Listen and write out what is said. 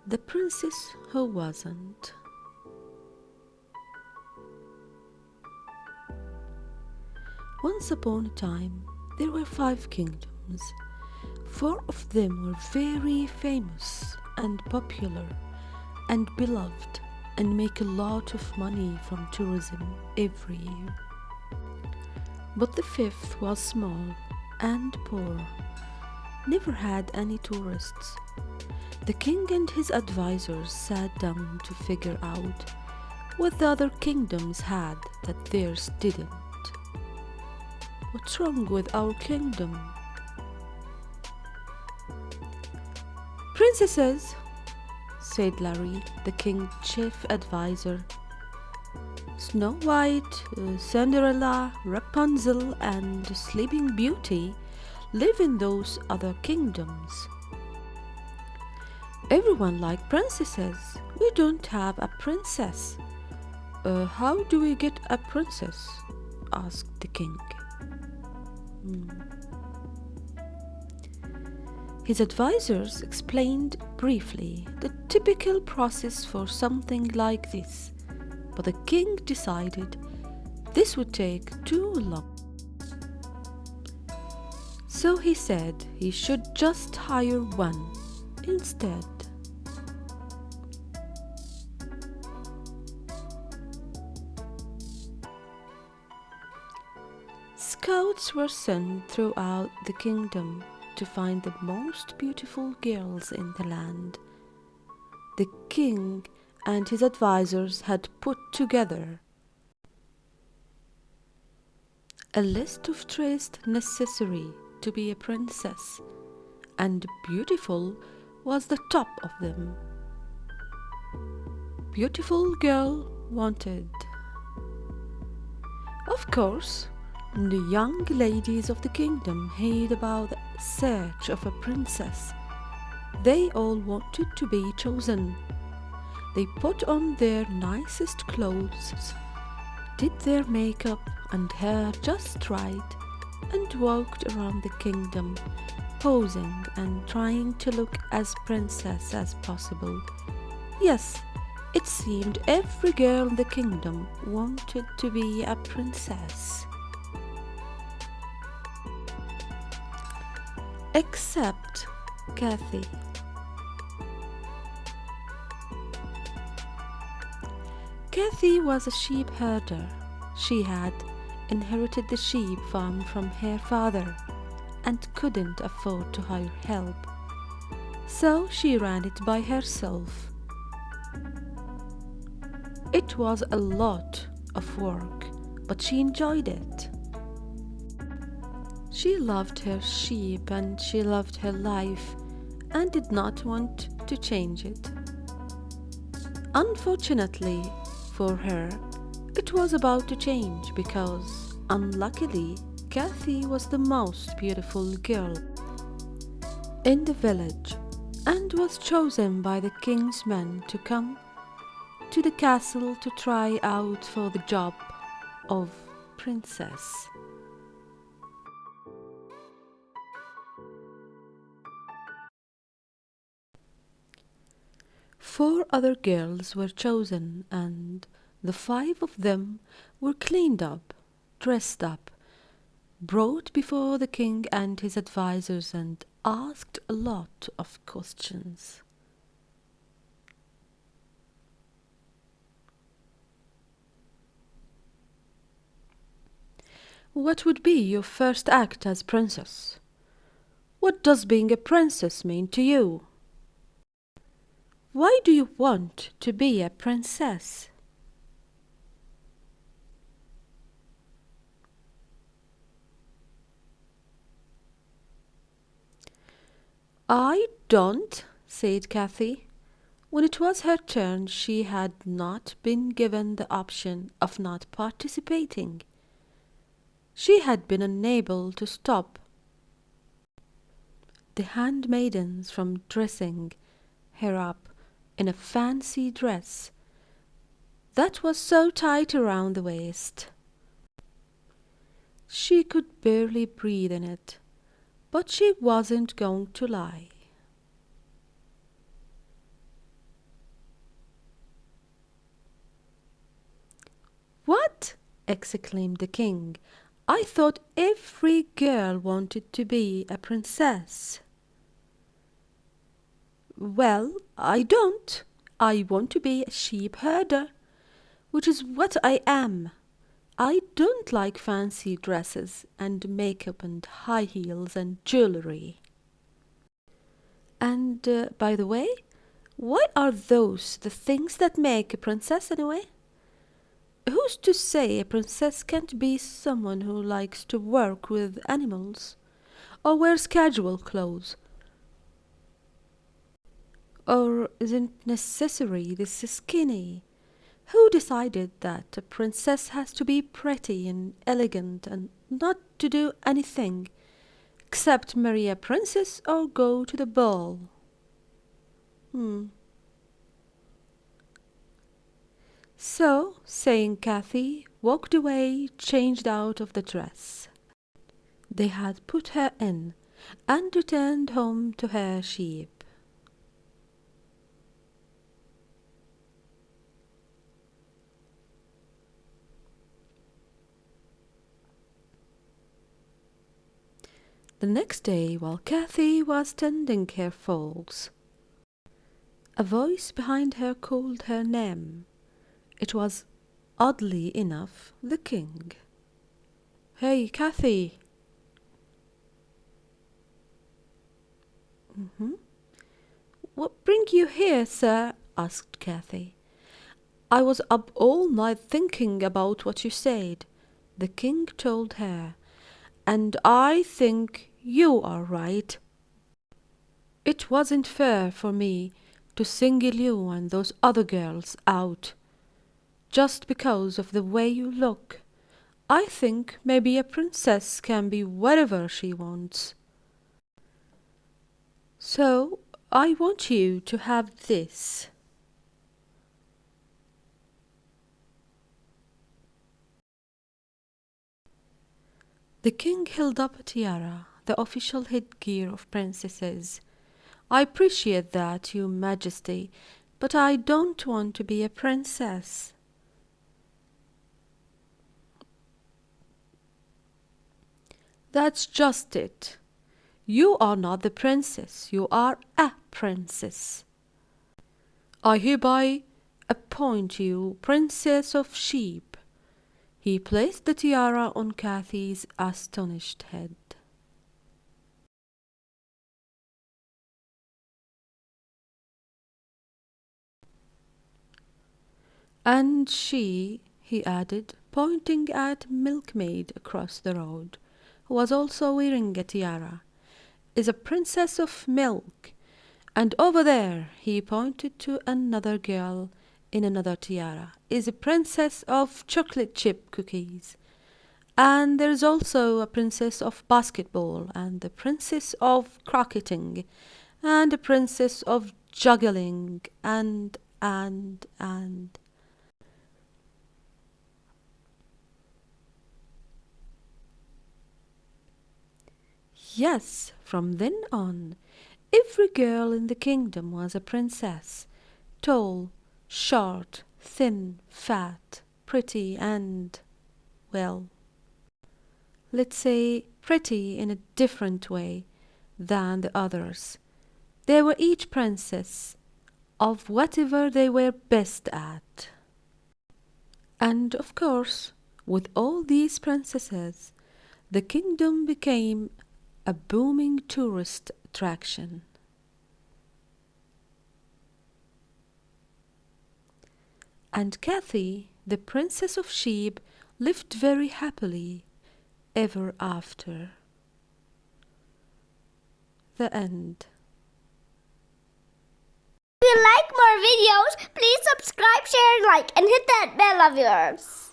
The Princess Who Wasn't. Once upon a time, there were 5 kingdoms. 4 of them were very famous and popular and beloved and make a lot of money from tourism every year. But the fifth was small and poor, never had any tourists. The king and his advisors sat down to figure out what the other kingdoms had that theirs didn't. What's wrong with our kingdom? Princesses, said Larry, the king's chief advisor. Snow White, Cinderella, Rapunzel, and Sleeping Beauty live in those other kingdoms. Everyone likes princesses. We don't have a princess. How do we get a princess? Asked the king. His advisors explained briefly the typical process for something like this, but the king decided this would take too long. So he said he should just hire one instead. Scouts were sent throughout the kingdom to find the most beautiful girls in the land. The king and his advisors had put together a list of traits necessary to be a princess, and beautiful was the top of them. Beautiful girl wanted. Of course, the young ladies of the kingdom heard about the search of a princess. They all wanted to be chosen. They put on their nicest clothes, did their makeup and hair just right, and walked around the kingdom, posing and trying to look as princess as possible. Yes, it seemed every girl in the kingdom wanted to be a princess. Except Kathy. Kathy was a sheep herder. She had inherited the sheep farm from her father and couldn't afford to hire help. So she ran it by herself. It was a lot of work, but she enjoyed it. She loved her sheep and she loved her life and did not want to change it. Unfortunately for her, it was about to change because, unluckily, Kathy was the most beautiful girl in the village and was chosen by the king's men to come to the castle to try out for the job of princess. Four other girls were chosen, and the 5 of them were cleaned up, dressed up, brought before the king and his advisors, and asked a lot of questions. What would be your first act as princess? What does being a princess mean to you? Why do you want to be a princess? I don't, said Kathy. When it was her turn, she had not been given the option of not participating. She had been unable to stop the handmaidens from dressing her up in a fancy dress that was so tight around the waist. She could barely breathe in it, but she wasn't going to lie. "What?" exclaimed the king. "I thought every girl wanted to be a princess." "Well, I don't. I want to be a sheep herder, which is what I am. I don't like fancy dresses and makeup and high heels and jewelry." "And, by the way, why are those the things that make a princess anyway? Who's to say a princess can't be someone who likes to work with animals, or wears casual clothes, or isn't necessary this skinny? Who decided that a princess has to be pretty and elegant and not to do anything except marry a princess or go to the ball?" So, saying, Kathy walked away, changed out of the dress they had put her in, and returned home to her sheep. The next day, while Kathy was tending her foals, a voice behind her called her name. It was, oddly enough, the king. "Hey, Kathy!" "What bring you here, sir?" asked Kathy. "I was up all night thinking about what you said," the king told her, "and I think you are right. It wasn't fair for me to single you and those other girls out just because of the way you look. I think maybe a princess can be whatever she wants. So I want you to have this." The king held up a tiara, the official headgear of princesses. "I appreciate that, Your Majesty, but I don't want to be a princess." "That's just it. You are not the princess, you are a princess. I hereby appoint you Princess of Sheep." He placed the tiara on Kathy's astonished head. "And she," he added, pointing at a milkmaid across the road, who was also wearing a tiara, "is a princess of milk. And over there," he pointed to another girl in another tiara, "is a princess of chocolate chip cookies. And there's also a princess of basketball, and a princess of crocketing, and a princess of juggling, and. Yes, from then on, every girl in the kingdom was a princess. Tall, short, thin, fat, pretty, and, well, let's say pretty in a different way than the others. They were each princess of whatever they were best at. And of course, with all these princesses, the kingdom became a booming tourist attraction. And Kathy, the Princess of Sheep, lived very happily ever after. The end. If you like more videos, please subscribe, share, like, and hit that bell of yours.